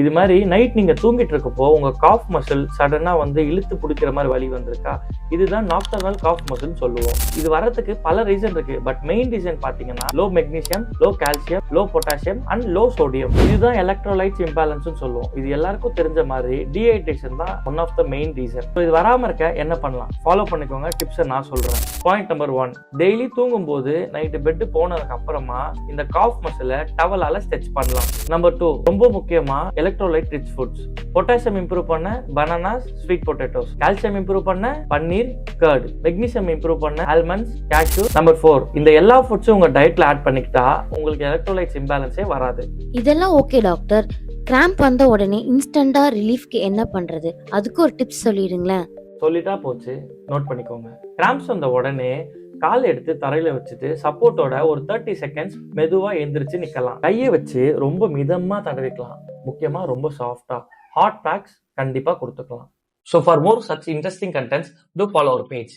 இது மாதிரி நைட் நீங்க தூங்கிட்டு இருக்கப்போ உங்க காஃப் மசில் சடனா இழுத்து பிடிக்கிற மாதிரி வலி வந்திருக்கா, இதுதான் நாக்டர்னல் காஃப் மசில் சொல்லுவோம். இது வரதுக்கு பல ரீசன் இருக்கு. பட் மெயின் ரீசன் பாத்தீங்கன்னா low magnesium, low calcium, low potassium and low sodium. இதுதான் எலக்ட்ரோலைட்ஸ் இம்பேலன்ஸ் சொல்லுவோம். இது எல்லாருக்கும் தெரிஞ்ச மாதிரி டீஹைட்ரேஷன் தான் one of the main reason. இது வராம இருக்க என்ன பண்ணலாம், ஃபாலோ பண்ணிக்கோங்க. டிப்ஸை நான் சொல்றேன். பாயிண்ட் நம்பர் 1, டெய்லி தூங்கும் போது நைட்டு பெட் போனதுக்கு அப்புறமா இந்த காஃப் மசிலை டவலால ஸ்ட்ரெச் பண்ணலாம். நம்பர் 2, ரொம்ப முக்கியமா electrolyte rich foods. Potassium improve பண்ண bananas, sweet potatoes. Calcium improve பண்ண பன்னீர், கர்ட். மெக்னீசியம் இம்ப்ரூவ் பண்ண ஆல்மண்ட்ஸ், கேஷ்யூ. நம்பர் 4, இந்த எல்லா ஃபுட்ஸும் உங்க டயட்ல ஆட் பண்ணிக்கிட்டா உங்களுக்கு எலக்ட்ரோலைட்ஸ் இம்பேலன்ஸே வராது. இதெல்லாம் ஓகே டாக்டர். கிராம்ப் வந்த உடனே இன்ஸ்டண்டா ரிலீஃப்க்கு என்ன பண்றது? அதுக்கு ஒரு டிப்ஸ் சொல்லிடுங்களேன். சொல்லிட்டா போச்சு, நோட் பண்ணிக்கோங்க. கிராம்ப்ஸ் வந்த உடனே கால் எடுத்து தரையில வச்சுட்டு சப்போர்ட்டோட ஒரு 30 செகண்ட்ஸ் மெதுவா எந்திரிச்சு நிக்கலாம். கையை வச்சு ரொம்ப மிதமா தடவிக்கலாம். முக்கியமா ரொம்ப சாஃப்டா. ஹாட் பேக்ஸ் கண்டிப்பா கொடுத்துக்கலாம். So for more such interesting contents, do follow our page.